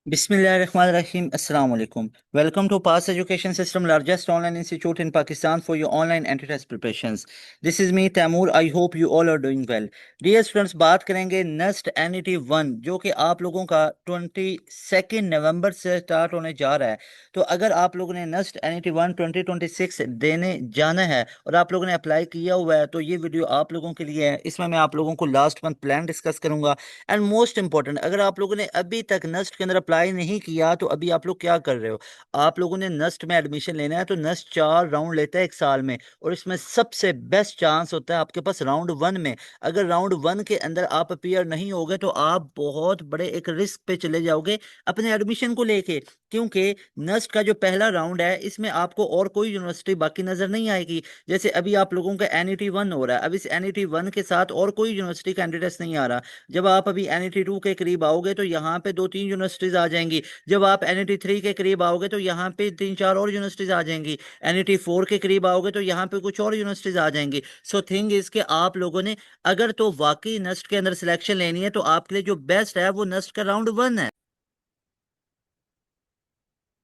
Bismillahirrahmanirrahim. Assalamu alaikum. Welcome to Pass Education System, largest online institute in Pakistan for your online anti-test preparations. This is me, Taimur. I hope you all are doing well. Dear students, बात करेंगे NEST NET 1 जो कि आप लोगों का 22 नवंबर से start होने जा रहा है। तो अगर आप लोगों ने NEST NET 1 2026 देने जाना है और आप लोगों ने अप्लाई किया हुआ है तो ये वीडियो आप लोगों के लिए है। इसमें मैं आप लोगों को लास्ट मंथ प्लान डिस्कस करूंगा। एंड मोस्ट इंपॉर्टेंट, अगर आप लोगों ने अभी तक नस्ट के अंदर अप्लाई नहीं किया तो अभी आप लोग क्या कर रहे हो। आप लोगों ने नस्ट में एडमिशन लेना है तो नस्ट 4 राउंड लेता है एक साल में, और इसमें सबसे बेस्ट चांस होता है आपके पास राउंड 1 में। अगर राउंड 1 के अंदर आप अपीयर नहीं होगे तो आप बहुत बड़े एक रिस्क पे चले जाओगे अपने एडमिशन को लेके, क्योंकि नस्ट का जो पहला राउंड है इसमें आपको और कोई यूनिवर्सिटी बाकी नजर नहीं आएगी। जैसे अभी आप लोगों का एनईटी 1 हो रहा है, अब इस एनईटी 1 के साथ और कोई यूनिवर्सिटी कैंडिडेट्स नहीं आ रहा। जब आप अभी एनईटी 2 के करीब आओगे तो यहाँ पे 2-3 यूनिवर्सिटीज आ जाएंगी। जब आप एनईटी 3 के करीब आओगे तो यहाँ पे 3-4 और यूनिवर्सिटीज आ जाएंगी। एनईटी 4 के करीब आओगे तो यहाँ पे कुछ और यूनिवर्सिटीज आ जाएंगी। सो थिंग इज के आप लोगों ने अगर तो वाकई नस्ट के अंदर सिलेक्शन लेनी है तो आपके लिए जो बेस्ट है वो नस्ट का राउंड 1 है।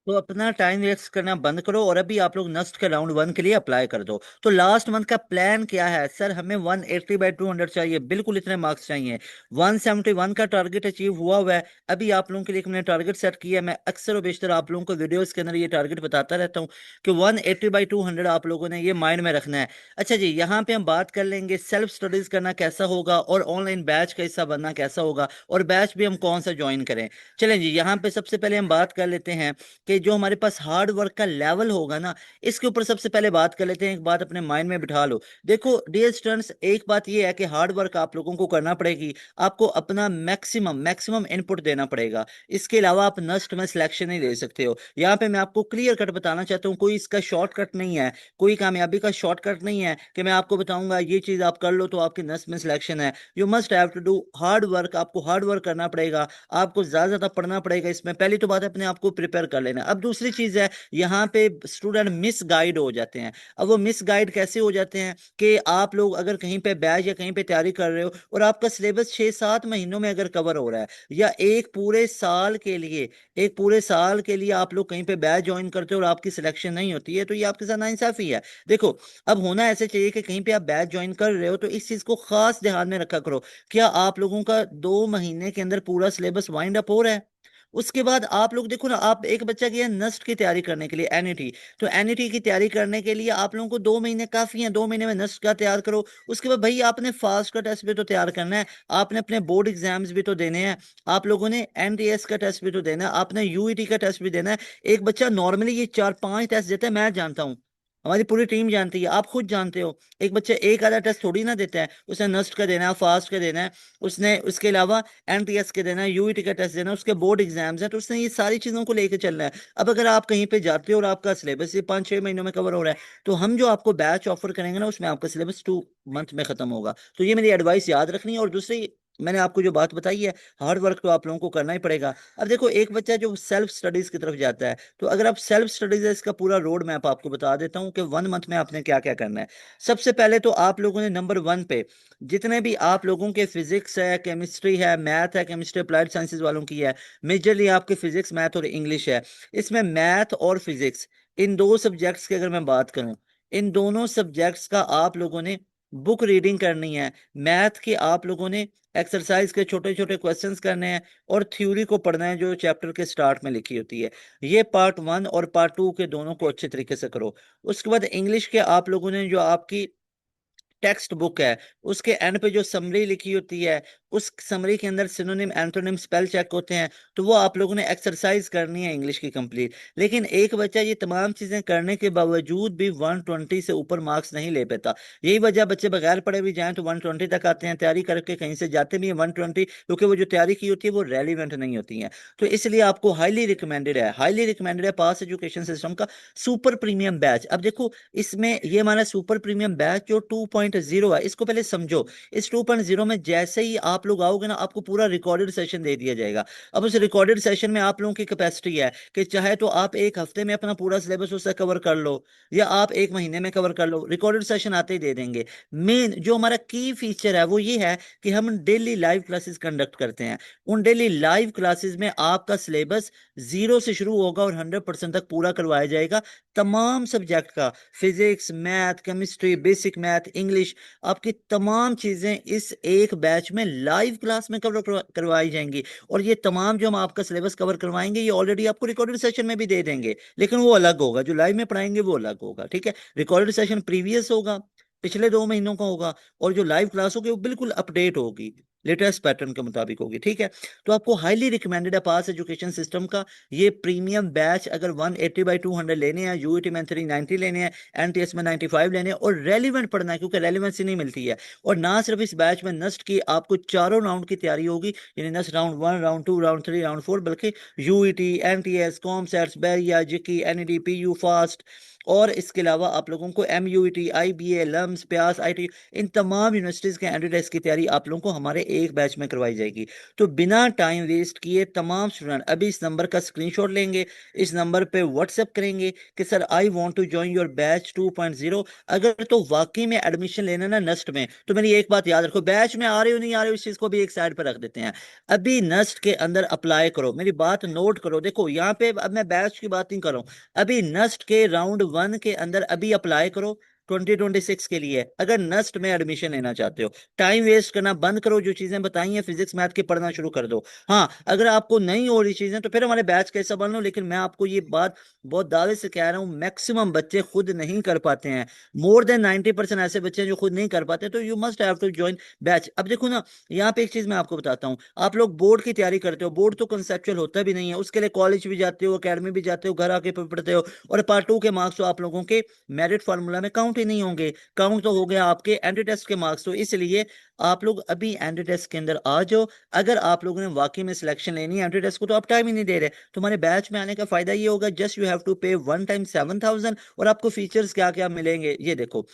तो अपना टाइम वेस्ट करना बंद करो और अभी आप लोग नस्ट के राउंड 1 के लिए अप्लाई कर दो। तो लास्ट मंथ का प्लान क्या है सर? हमें 180/200 चाहिए, बिल्कुल इतने मार्क्स चाहिए। 171 का टारगेट अचीव हुआ है। अभी आप लोगों के लिए मैंने टारगेट सेट किया है। मैं अक्सर और बेशतर आप लोगों को वीडियोस के अंदर ये टारगेट बताता रहता हूँ कि 180/200 आप लोगों ने ये माइंड में रखना है। अच्छा जी, यहाँ पे हम बात कर लेंगे सेल्फ स्टडीज करना कैसा होगा और ऑनलाइन बैच का हिस्सा बनना कैसा होगा, और बैच भी हम कौन सा ज्वाइन करें। चलें जी, यहाँ पे सबसे पहले हम बात कर लेते हैं कि जो हमारे पास हार्ड वर्क का लेवल होगा ना, इसके ऊपर सबसे पहले बात कर लेते हैं। एक बात अपने माइंड में बिठा लो। देखो डियर स्टूडेंट्स, एक बात ये है कि हार्ड वर्क आप लोगों को करना पड़ेगी। आपको अपना मैक्सिमम मैक्सिमम इनपुट देना पड़ेगा। इसके अलावा आप नस्ट में सिलेक्शन नहीं ले सकते हो। यहाँ पे मैं आपको क्लियर कट बताना चाहता हूँ, कोई इसका शॉर्टकट नहीं है, कोई कामयाबी का शॉर्टकट नहीं है कि मैं आपको बताऊंगा ये चीज आप कर लो तो आपकी नस्ट में सिलेक्शन है। You must have to do hard work. आपको हार्ड वर्क करना पड़ेगा, आपको ज्यादा ज्यादा पढ़ना पड़ेगा। इसमें पहली तो बात है अपने आप को प्रिपेयर कर लेना। अब दूसरी चीज है, यहाँ पे स्टूडेंट मिस गाइड हो जाते हैं। अब वो मिस गाइड कैसे हो जाते हैं कि आप लोग अगर कहीं पे बैच या कहीं पे तैयारी कर रहे हो और आपका सिलेबस 6-7 महीनों में अगर कवर हो रहा है, या एक पूरे साल के लिए आप लोग कहीं पे बैच ज्वाइन करते हो और आपकी सिलेक्शन नहीं होती है, तो ये आपके साथ नाइंसाफी है। देखो, अब होना ऐसे चाहिए कि कहीं पे आप बैच ज्वाइन कर रहे हो तो इस चीज को खास ध्यान में रखा करो। क्या आप लोगों का 2 महीने के अंदर पूरा सिलेबस वाइंड अप हो रहा है? उसके बाद आप लोग देखो ना, आप एक बच्चा गया नस्ट की तैयारी करने के लिए एनईटी, तो एनईटी की तैयारी करने के लिए आप लोगों को 2 महीने काफी हैं। 2 महीने में नस्ट का तैयार करो। उसके बाद भाई आपने फास्ट का टेस्ट भी तो तैयार करना है, आपने अपने बोर्ड एग्जाम्स भी तो देने हैं, आप लोगों ने एमटीएस का टेस्ट भी तो देना है, आपने यूईटी का टेस्ट भी देना है। एक बच्चा नॉर्मली ये 4-5 टेस्ट देता है, मैं जानता हूँ, हमारी पूरी टीम जानती है, आप खुद जानते हो। एक बच्चा एक आधा टेस्ट थोड़ी ना देता है, उसने नस्ट का देना है, फास्ट का देना है, उसने उसके अलावा एनटीएस के देना है, यूईटी का टेस्ट देना है, उसके बोर्ड एग्जाम्स हैं, तो उसने ये सारी चीजों को लेकर चलना है। अब अगर आप कहीं पे जाते हो और आपका सिलेबस ये 5-6 महीनों में कवर हो रहा है, तो हम जो आपको बैच ऑफर करेंगे ना उसमें आपका सिलेबस 2 मंथ में खत्म होगा। तो ये मेरी एडवाइस याद रखनी है। और दूसरी, मैंने आपको जो बात बताई है, हार्ड वर्क तो आप लोगों को करना ही पड़ेगा। अब देखो, एक बच्चा जो सेल्फ स्टडीज की तरफ जाता है, तो अगर आप सेल्फ स्टडीज है, इसका पूरा रोड मैप आपको बता देता हूँ कि 1 मंथ में आपने क्या क्या करना है। सबसे पहले तो आप लोगों ने नंबर 1 पे जितने भी आप लोगों के फिजिक्स है, केमिस्ट्री है, मैथ है, केमिस्ट्री अप्लाइड साइंसेज वालों की है, मेजरली आपके फिजिक्स मैथ और इंग्लिश है। इसमें मैथ और फिजिक्स, इन दो सब्जेक्ट्स की अगर मैं बात करूं, इन दोनों सब्जेक्ट्स का आप लोगों ने बुक रीडिंग करनी है। मैथ के आप लोगों ने एक्सरसाइज के छोटे छोटे क्वेश्चंस करने हैं, और थ्योरी को पढ़ना है जो चैप्टर के स्टार्ट में लिखी होती है। ये पार्ट 1 और पार्ट 2 के दोनों को अच्छे तरीके से करो। उसके बाद इंग्लिश के आप लोगों ने जो आपकी टेक्स्ट बुक है, उसके एंड पे जो समरी लिखी होती है, उस समरी के अंदर सिनोनिम एंटोनिम स्पेल चेक होते हैं, तो वो आप लोगों ने एक्सरसाइज करनी है इंग्लिश की कंप्लीट। लेकिन एक बच्चा ये तमाम चीजें करने के बावजूद भी 120 से ऊपर मार्क्स नहीं ले पाता। यही वजह, बच्चे बगैर पढ़े भी जाएं तो 120 तक आते हैं, तैयारी करके कहीं से जाते भी हैं 120, क्योंकि वो जो तैयारी की होती है वो रेलिवेंट नहीं होती है। तो इसलिए आपको हाईली रिकमेंडेड है पास एजुकेशन सिस्टम का सुपर प्रीमियम बैच। अब देखो, इसमें ये हमारा सुपर प्रीमियम बैच जो 2.0 है, इसको पहले समझो। इस 2.0 में जैसे ही आप लोग आओगे ना, आपको पूरा रिकॉर्डेड सेशन दे दिया जाएगा। अब उस रिकॉर्डेड सेशन में आप लोगों की कैपेसिटी है कि चाहे तो आप एक हफ्ते में अपना पूरा सिलेबस उससे कवर कर लो, या आप एक महीने में कवर कर लो, रिकॉर्डेड सेशन आते ही दे देंगे। मेन जो हमारा की फीचर है वो ये है कि हम डेली लाइव क्लासेस कंडक्ट करते हैं। उन डेली लाइव क्लासेस में आपका सिलेबस 0 से शुरू होगा और 100% तक पूरा करवाया जाएगा, तमाम सब्जेक्ट का। Physics, math, chemistry, basic math, English, आपकी तमाम चीजें इस एक बैच में लाइव क्लास में कवर करवाई जाएंगी। और ये तमाम जो हम आपका सिलेबस कवर करवाएंगे, ये ऑलरेडी आपको रिकॉर्डेड सेशन में भी दे देंगे, लेकिन वो अलग होगा। जो लाइव में पढ़ाएंगे वो अलग होगा, ठीक है। रिकॉर्डेड सेशन प्रीवियस होगा, पिछले 2 महीनों का होगा, और जो लाइव क्लास होगी वो बिल्कुल अपडेट होगी, लेटेस्ट पैटर्न के मुताबिक होगी, ठीक है। तो आपको हाईली रिकमेंडेड है पास एजुकेशन सिस्टम का ये प्रीमियम बैच। अगर 180/200 लेने हैं, यूईटी में 390 लेने हैं, एनटीएस में 95 लेने हैं, और रेलिवेंट पढ़ना है, क्योंकि रेलिवेंसी नहीं मिलती है। और ना सिर्फ इस बैच में नस्ट की आपको चारों राउंड की तैयारी होगी, यानी NEST round 1, round 2, round 3, round 4, बल्कि यूईटी, एनटीएस, कॉमसेट्स, बैरिया, जिकी, एनईडी, पीयू, फास्ट, और इसके अलावा आप लोगों को एमयूईटी, आईबीए, लम्स, प्यास, आईटी, इन तमाम यूनिवर्सिटीज के एंट्री टेस्ट की तैयारी आप लोगों को हमारे एक बैच में करवाई जाएगी। तो बिना टाइम वेस्ट किए तमाम स्टूडेंट अभी इस नंबर का स्क्रीनशॉट लेंगे, इस नंबर पे व्हाट्सएप करेंगे कि sir I want to join your batch 2.0। अगर तो वाकई में एडमिशन लेना ना नस्ट में, तो मेरी एक बात याद रखो, बैच में आ रहे हो नहीं आ रहे हो इस चीज को भी एक साइड पर रख देते हैं, अभी नस्ट के अंदर अप्लाई करो। मेरी बात नोट करो, देखो यहाँ पे अब मैं बैच की बात नहीं कर रहा हूँ, अभी नस्ट के राउंड 1 के अंदर अभी अप्लाई करो 2026 के लिए, अगर नस्ट में एडमिशन लेना चाहते हो। टाइम वेस्ट करना बंद करो, जो चीजें बताई हैं फिजिक्स मैथ के पढ़ना शुरू कर दो। हाँ, अगर आपको नहीं हो रही चीजें तो फिर हमारे बैच कैसा बन लो, लेकिन मैं आपको ये बात बहुत दावे से कह रहा हूँ, मैक्सिमम बच्चे खुद नहीं कर पाते हैं। मोर देन 90% ऐसे बच्चे हैं जो खुद नहीं कर पाते, तो you must have to join batch. अब देखो ना, यहाँ पे एक चीज मैं आपको बताता हूँ, आप लोग बोर्ड की तैयारी करते हो, बोर्ड तो कंसेप्चुअल होता भी नहीं है, उसके लिए कॉलेज भी जाते हो, अकेडमी भी जाते हो, घर आके पढ़ते हो, और पार्ट 2 के मार्क्स तो आप लोगों के मेरिट फार्मूला में काउंट ही नहीं होंगे, काउंट तो हो गया आपके एंट्री टेस्ट के मार्क्स। तो इसलिए आप लोग अभी एंट्री टेस्ट के अंदर आ जाओ। अगर आप लोगों ने वाकई में सिलेक्शन लेनी है एंट्री टेस्ट को, तो आप टाइम ही नहीं दे रहे, तुम्हारे बैच में आने का फायदा ये होगा, जस्ट यू हैव टू पे वन टाइम 7,000, और आपको फीचर्स क्या क्या मिलेंगे ये देखो।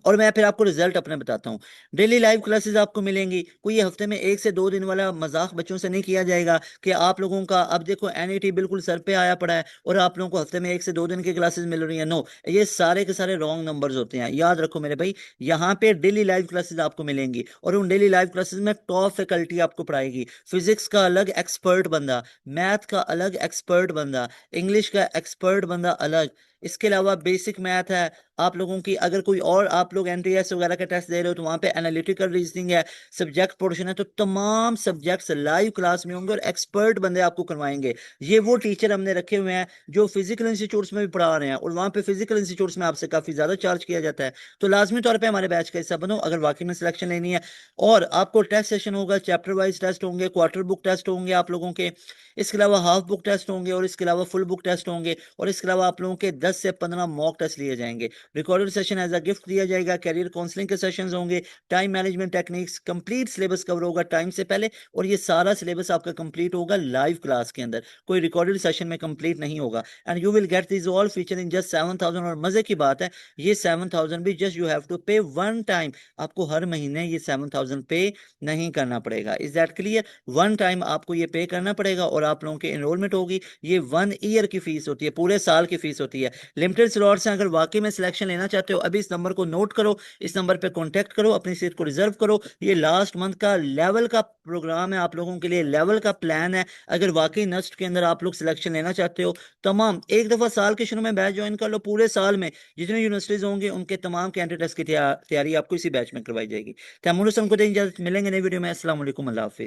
और मैं फिर आपको रिजल्ट अपने बताता हूँ। डेली लाइव क्लासेस आपको मिलेंगी, कोई ये हफ्ते में 1 से 2 दिन वाला मजाक बच्चों से नहीं किया जाएगा कि आप लोगों का अब देखो एनईटी बिल्कुल सर पे आया पड़ा है और आप लोगों को हफ्ते में 1 से 2 दिन की क्लासेस मिल रही है। नो, ये सारे के सारे रॉन्ग नंबर्स होते हैं, याद रखो मेरे भाई। यहाँ पे डेली लाइव क्लासेस आपको मिलेंगी, और उन डेली लाइव क्लासेस में टॉप फैकल्टी आपको पढ़ाएगी। फिजिक्स का अलग एक्सपर्ट बंदा, मैथ का अलग एक्सपर्ट बंदा, इंग्लिश का एक्सपर्ट बंदा अलग। इसके अलावा बेसिक मैथ है आप लोगों की। अगर कोई और आप लोग एनटीएस वगैरह का टेस्ट दे रहे हो तो वहां पे एनालिटिकल रीजनिंग है, सब्जेक्ट पोर्शन है। तो तमाम सब्जेक्ट्स लाइव क्लास में होंगे और एक्सपर्ट बंदे आपको करवाएंगे। ये वो टीचर हमने रखे हुए हैं जो फिजिकल इंस्टीट्यूट्स में भी पढ़ा रहे हैं, और वहां पे फिजिकल इंस्टीट्यूट्स में आपसे काफी ज्यादा चार्ज किया जाता है। तो लाजमी तौर पर हमारे बैच का हिस्सा बनो अगर वाकई में सिलेक्शन लेनी है। और आपको टेस्ट सेशन होगा, चैप्टर वाइज टेस्ट होंगे, क्वार्टर बुक टेस्ट होंगे आप लोगों के, इसके अलावा हाफ बुक टेस्ट होंगे, और इसके अलावा फुल बुक टेस्ट होंगे, और इसके अलावा आप लोगों के 10 से 15 मॉक टेस्ट लिए जाएंगे। Recorded session as a gift दिया जाएगा, कैरियर काउंसलिंग के सेशंस होंगे, time management techniques, complete syllabus cover होगा टाइम से पहले, और ये सारा सिलेबस आपका कंप्लीट होगा लाइव क्लास के अंदर, कोई रिकॉर्डेड सेशन में कंप्लीट नहीं होगा। And you will get this all feature in just 7,000। और मजे की बात है, ये 7,000 भी जस्ट यू हैव टू पे वन टाइम, आपको हर महीने ये 7,000 पे नहीं करना पड़ेगा। Is that clear? One time आपको ये पे करना पड़ेगा और आप लोगों की एनरोलमेंट होगी। ये 1 ईयर की फीस होती है, पूरे साल की फीस होती है। लिमिटेड स्लॉट्स हैं, अगर वाकई में सिलेक्शन लेना चाहते हो अभी इस नंबर को नोट करो, इस नंबर पे कांटेक्ट करो, अपनी सीट को रिजर्व करो। ये लास्ट मंथ का लेवल का प्रोग्राम है, आप लोगों के लिए लेवल का प्लान है। अगर वाकई नस्ट के अंदर आप लोग सिलेक्शन लेना चाहते हो, तमाम एक दफा साल के शुरू में बैच ज्वाइन कर लो, पूरे साल में जितने यूनिवर्सिटीज होंगे उनके तमाम कैंडिडेट टेस्ट की तैयारी आपको इसी बैच में करवाई जाएगी। तैमूर हसन को दें इजाजत, मिलेंगे नई वीडियो में। अस्सलाम वालेकुम, अल्लाह हाफिज।